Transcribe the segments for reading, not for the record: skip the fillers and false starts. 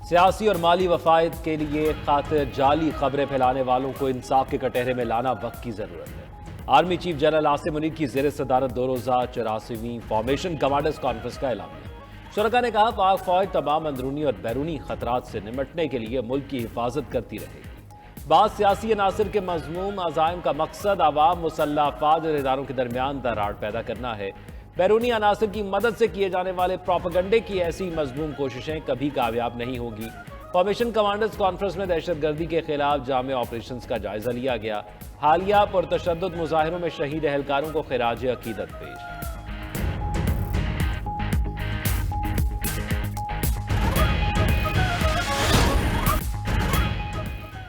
سیاسی اور مالی مفاد کے لیے خاطر جعلی خبریں پھیلانے والوں کو انصاف کے کٹہرے میں لانا وقت کی ضرورت ہے۔ Army chief general Asim Munir کی زیر صدارت 2 روزہ 84ویں فارمیشن کمانڈرز کانفرنس کا اعلان کیا۔ شرکاء نے کہا پاک فوج تمام اندرونی اور بیرونی خطرات سے نمٹنے کے لیے ملک کی حفاظت کرتی رہے گی۔ بعض سیاسی عناصر کے مذموم عزائم کا مقصد عوام، مسلح افواج اور اداروں کے درمیان دراڑ پیدا کرنا ہے۔ بیرونی عناصر کی مدد سے کیے جانے والے پروپیگنڈے کی ایسی مذموم کوششیں کبھی کامیاب نہیں ہوگی۔ فارمیشن کمانڈرز کانفرنس میں دہشت گردی کے خلاف جامع آپریشنز کا جائزہ لیا گیا۔ حالیہ پرتشدد مظاہروں میں شہید اہلکاروں کو خراج عقیدت پیش۔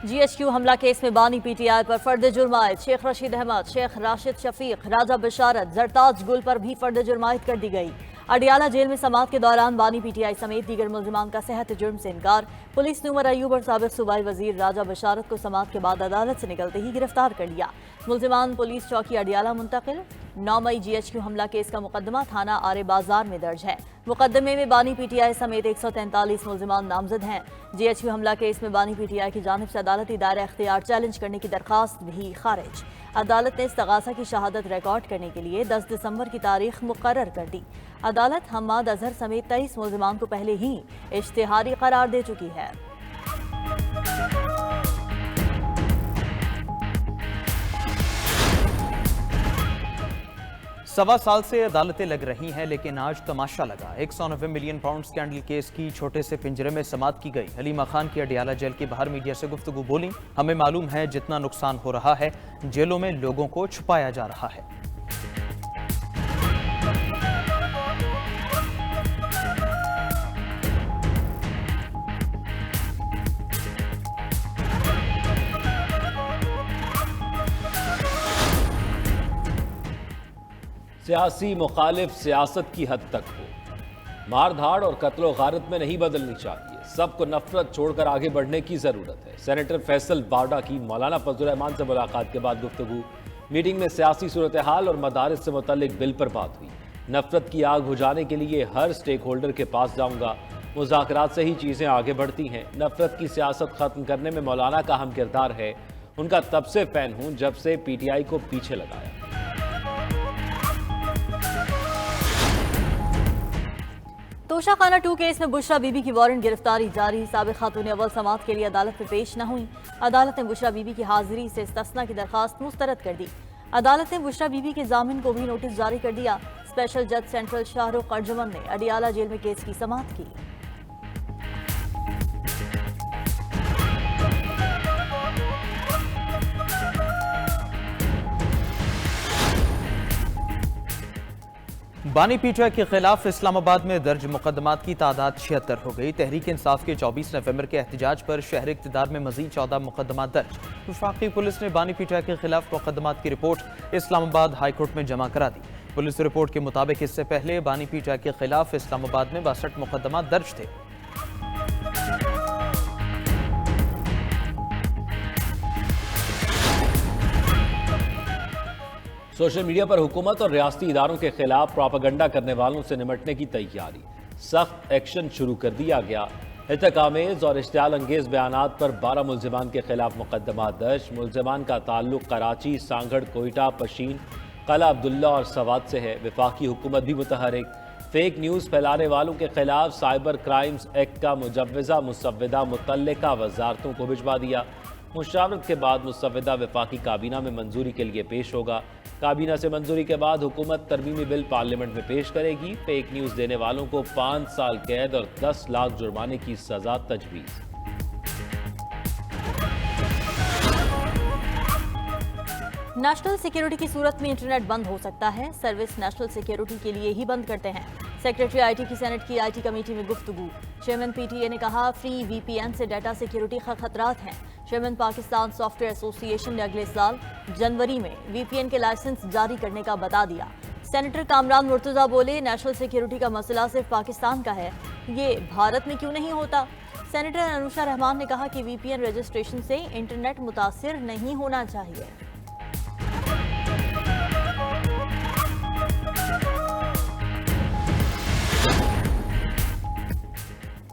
جی ایچ کیو حملہ کیس میں بانی پی ٹی آئی پر فرد جرم عائد شیخ رشید احمد، شیخ راشد شفیق، راجہ بشارت، زرتاج گل پر بھی فرد جرم عائد کر دی گئی۔ اڈیالہ جیل میں سماعت کے دوران بانی پی ٹی آئی سمیت دیگر ملزمان کا صحت جرم سے انکار۔ پولیس نے عمر ایوب اور سابق صوبائی وزیر راجہ بشارت کو سماعت کے بعد عدالت سے نکلتے ہی گرفتار کر لیا۔ ملزمان پولیس چوکی اڈیالہ منتقل۔ 9 مئی جی ایچ کیو حملہ کیس کا مقدمہ تھانہ آرے بازار میں درج ہے۔ مقدمے میں بانی پی ٹی آئی سمیت 143 ملزمان نامزد ہیں۔ جی ایچ کیو حملہ کیس میں بانی پی ٹی آئی کی جانب سے عدالتی دائرہ اختیار چیلنج کرنے کی درخواست بھی خارج۔ عدالت نے استغاثہ کی شہادت ریکارڈ کرنے کے لیے 10 دسمبر کی تاریخ مقرر کر دی۔ عدالت حماد اظہر سمیت 23 ملزمان کو پہلے ہی اشتہاری قرار دے چکی ہے۔ سوا سال سے عدالتیں لگ رہی ہیں لیکن آج تماشا لگا۔ 190 ملین پاؤنڈ سکینڈل کیس کی چھوٹے سے پنجرے میں سماعت کی گئی۔ حلیمہ خان کی اڈیالہ جیل کے باہر میڈیا سے گفتگو بولیں، ہمیں معلوم ہے جتنا نقصان ہو رہا ہے جیلوں میں لوگوں کو چھپایا جا رہا ہے۔ سیاسی مخالف سیاست کی حد تک ہو، مار دھاڑ اور قتل و غارت میں نہیں بدلنی چاہیے۔ سب کو نفرت چھوڑ کر آگے بڑھنے کی ضرورت ہے۔ سینیٹر فیصل بارڈا کی مولانا فضل الرحمان سے ملاقات کے بعد گفتگو۔ میٹنگ میں سیاسی صورتحال اور مدارس سے متعلق بل پر بات ہوئی۔ نفرت کی آگ بجھانے کے لیے ہر سٹیک ہولڈر کے پاس جاؤں گا۔ مذاکرات سے ہی چیزیں آگے بڑھتی ہیں۔ نفرت کی سیاست ختم کرنے میں مولانا کا اہم کردار ہے۔ ان کا تب سے فین ہوں جب سے پی ٹی آئی کو پیچھے لگایا۔ توشہ خانہ 2 کیس میں بشرا بی بی کی وارنٹ گرفتاری جاری۔ سابق خاتون اول سماعت کے لیے عدالت میں پیش نہ ہوئیں۔ عدالت نے بشرا بی بی کی حاضری سے استثناء کی درخواست مسترد کر دی۔ عدالت نے بشرا بی بی کے ضامن کو بھی نوٹس جاری کر دیا۔ اسپیشل جج سینٹرل شاہ رخ ارجمن نے اڈیالہ جیل میں کیس کی سماعت کی۔ بانی پی ٹی آئی کے خلاف اسلام آباد میں درج مقدمات کی تعداد 76 ہو گئی۔ تحریک انصاف کے 24 نومبر کے احتجاج پر شہر اقتدار میں مزید 14 مقدمات درج۔ وفاقی پولیس نے بانی پی ٹی آئی کے خلاف مقدمات کی رپورٹ اسلام آباد ہائی کورٹ میں جمع کرا دی۔ پولیس رپورٹ کے مطابق اس سے پہلے بانی پی ٹی آئی کے خلاف اسلام آباد میں 62 مقدمات درج تھے۔ سوشل میڈیا پر حکومت اور ریاستی اداروں کے خلاف پروپیگنڈا کرنے والوں سے نمٹنے کی تیاری۔ سخت ایکشن شروع کر دیا گیا۔ احتکامیز اور اشتعال انگیز بیانات پر 12 ملزمان کے خلاف مقدمات درج۔ ملزمان کا تعلق کراچی، سانگھڑ، کوئٹہ، پشین، قلعہ عبداللہ اور سوات سے ہے۔ وفاقی حکومت بھی متحرک۔ فیک نیوز پھیلانے والوں کے خلاف سائبر کرائمز ایکٹ کا مجوزہ مسودہ متعلقہ وزارتوں کو بھجوا دیا۔ مشاورت کے بعد مسودہ وفاقی کابینہ میں منظوری کے لیے پیش ہوگا۔ کابینہ سے منظوری کے بعد حکومت ترمیمی بل پارلیمنٹ میں پیش کرے گی۔ فیک نیوز دینے والوں کو 5 سال قید اور 10 لاکھ جرمانے کی سزا تجویز۔ نیشنل سیکیورٹی کی صورت میں انٹرنیٹ بند ہو سکتا ہے۔ سروس نیشنل سیکیورٹی کے لیے ہی بند کرتے ہیں۔ سیکریٹری آئی ٹی کی سینٹ کی آئی ٹی کمیٹی میں گفتگو۔ چیئرمین پی ٹی اے نے کہا فری وی پی این سے ڈیٹا سیکیورٹی خطرات ہیں۔ چیئرمین پاکستان سافٹ ویئر ایسوسی ایشن نے اگلے سال جنوری میں وی پی این کے لائسنس جاری کرنے کا بتا دیا۔ سینیٹر کامران مرتضیٰ بولے نیشنل سیکیورٹی کا مسئلہ صرف پاکستان کا ہے، یہ بھارت میں کیوں نہیں ہوتا؟ سینیٹر انوشا رحمان نے کہا کہ وی پی این رجسٹریشن سے انٹرنیٹ متاثر نہیں ہونا چاہیے۔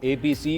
APC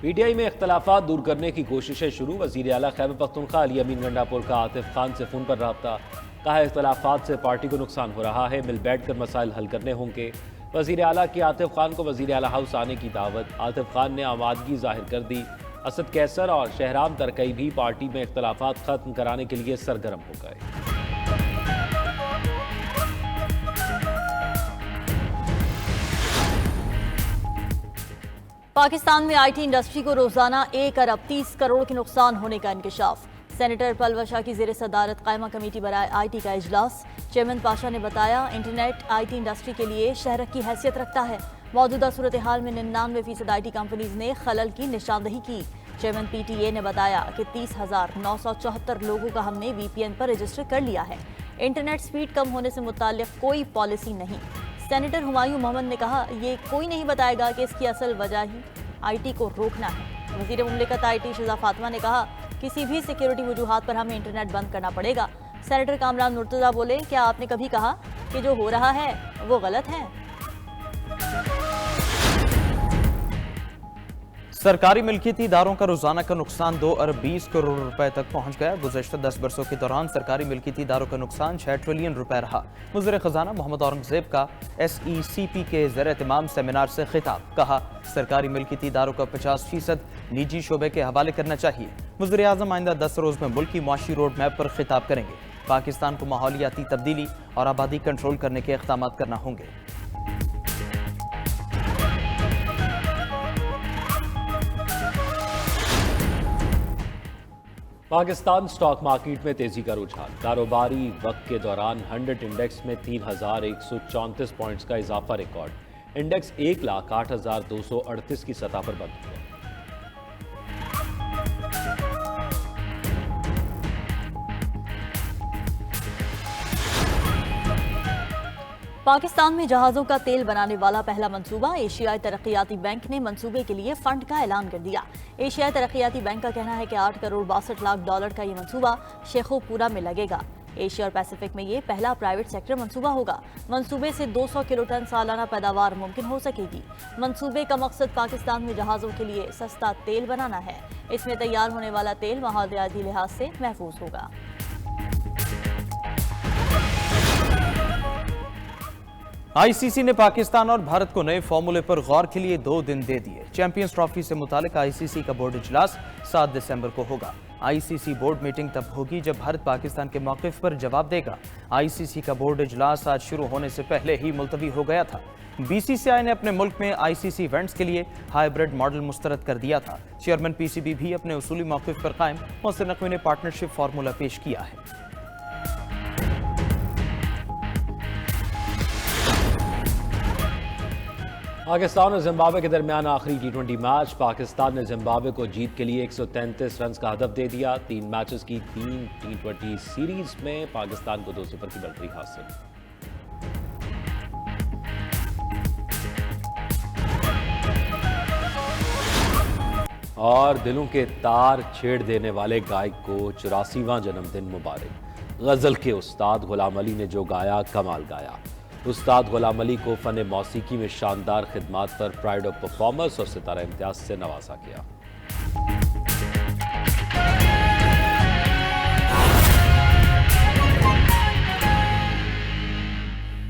پی ٹی آئی میں اختلافات دور کرنے کی کوششیں شروع، وزیر اعلیٰ خیبر پختونخوا علی امین گنڈاپور کا عاطف خان سے فون پر رابطہ، کہا اختلافات سے پارٹی کو نقصان ہو رہا ہے، مل بیٹھ کر مسائل حل کرنے ہوں گے۔ وزیر اعلیٰ کی عاطف خان کو وزیر اعلیٰ ہاؤس آنے کی دعوت، عاطف خان نے آمادگی ظاہر کر دی۔ اسد کیسر اور شہرام ترکئی بھی پارٹی میں اختلافات ختم کرانے کے لیے سرگرم ہو گئے۔ پاکستان میں آئی ٹی انڈسٹری کو روزانہ 1 ارب 30 کروڑ کے نقصان ہونے کا انکشاف۔ سینیٹر پلوش شاہ کی زیر صدارت قائمہ کمیٹی برائے آئی ٹی کا اجلاس، چیئرمین پاشا نے بتایا انٹرنیٹ آئی ٹی انڈسٹری کے لیے شہرک کی حیثیت رکھتا ہے۔ موجودہ صورتحال میں 99% آئی ٹی کمپنیز نے خلل کی نشاندہی کی۔ چیئرمین پی ٹی اے نے بتایا کہ 30,974 لوگوں کا ہم نے وی پی این پر رجسٹر کر لیا ہے۔ انٹرنیٹ سپیڈ کم ہونے سے متعلق کوئی پالیسی نہیں۔ سینیٹر ہمایوں محمد نے کہا یہ کوئی نہیں بتائے گا کہ اس کی اصل وجہ ہی آئی ٹی کو روکنا ہے۔ وزیر مملکت آئی ٹی شہزاد فاطمہ نے کہا کسی بھی سیکیورٹی وجوہات پر ہمیں انٹرنیٹ بند کرنا پڑے گا۔ سینیٹر کامران مرتضیٰ بولے کیا آپ نے کبھی کہا کہ جو ہو رہا ہے وہ غلط ہے؟ سرکاری ملکیتی اداروں کا روزانہ کا نقصان 2 ارب 20 کروڑ روپے تک پہنچ گیا۔ گزشتہ 10 برسوں کے دوران سرکاری ملکیتی اداروں کا نقصان 6 ٹریلین روپے رہا۔ وزیر خزانہ محمد اورنگزیب کا ایس ای سی پی کے زیر اہتمام سیمینار سے خطاب، کہا سرکاری ملکیتی اداروں کا 50% نجی شعبے کے حوالے کرنا چاہیے۔ وزیر اعظم آئندہ 10 روز میں ملکی معاشی روڈ میپ پر خطاب کریں گے۔ پاکستان کو ماحولیاتی تبدیلی اور آبادی کنٹرول کرنے کے اقدامات کرنا ہوں گے۔ پاکستان سٹاک مارکیٹ میں تیزی کا رجحان، کاروباری وقت کے دوران 100 انڈیکس میں 3,134 پوائنٹس کا اضافہ ریکارڈ، انڈیکس 1,08,238 کی سطح پر بند ہوا۔ پاکستان میں جہازوں کا تیل بنانے والا پہلا منصوبہ، ایشیائی ترقیاتی بینک نے منصوبے کے لیے فنڈ کا اعلان کر دیا۔ ایشیائی ترقیاتی بینک کا کہنا ہے کہ 8 کروڑ 62 لاکھ ڈالر کا یہ منصوبہ شیخو پورہ میں لگے گا۔ ایشیا اور پیسیفک میں یہ پہلا پرائیویٹ سیکٹر منصوبہ ہوگا۔ منصوبے سے 200 کلو ٹن سالانہ پیداوار ممکن ہو سکے گی۔ منصوبے کا مقصد پاکستان میں جہازوں کے لیے سستا تیل بنانا ہے۔ اس میں تیار ہونے والا تیل ماحولیاتی لحاظ سے محفوظ ہوگا۔ آئی سی سی نے پاکستان اور بھارت کو نئے فارمولے پر غور کے لیے 2 دن دے دیے۔ چیمپئنز ٹرافی سے متعلق آئی سی سی کا بورڈ اجلاس 7 دسمبر کو ہوگا۔ آئی سی سی بورڈ میٹنگ تب ہوگی جب بھارت پاکستان کے موقف پر جواب دے گا۔ آئی سی سی کا بورڈ اجلاس آج شروع ہونے سے پہلے ہی ملتوی ہو گیا تھا۔ بی سی سی آئی نے اپنے ملک میں آئی سی سی ایونٹس کے لیے ہائیبرڈ ماڈل مسترد کر دیا تھا۔ چیئرمین پی سی بی بھی اپنے اصولی موقف پر قائم، محسن نقوی نے پارٹنرشپ فارمولہ پیش کیا ہے۔ پاکستان اور زمبابوے کے درمیان آخری ٹی 20 میچ، پاکستان نے زمبابوے کو جیت کے لیے 133 رنز کا ہدف دے دیا۔ 3 میچز کی 3 ٹی 20 سیریز میں پاکستان کو 2-0 کی بڑھتی حاصل۔ اور دلوں کے تار چھیڑ دینے والے گائک کو 84واں جنم دن مبارک۔ غزل کے استاد غلام علی نے جو گایا کمال گایا۔ استاد غلام علی کو فن موسیقی میں شاندار خدمات پر پرائیڈ آف پرفارمرز اور ستارہ امتیاز سے نوازا گیا۔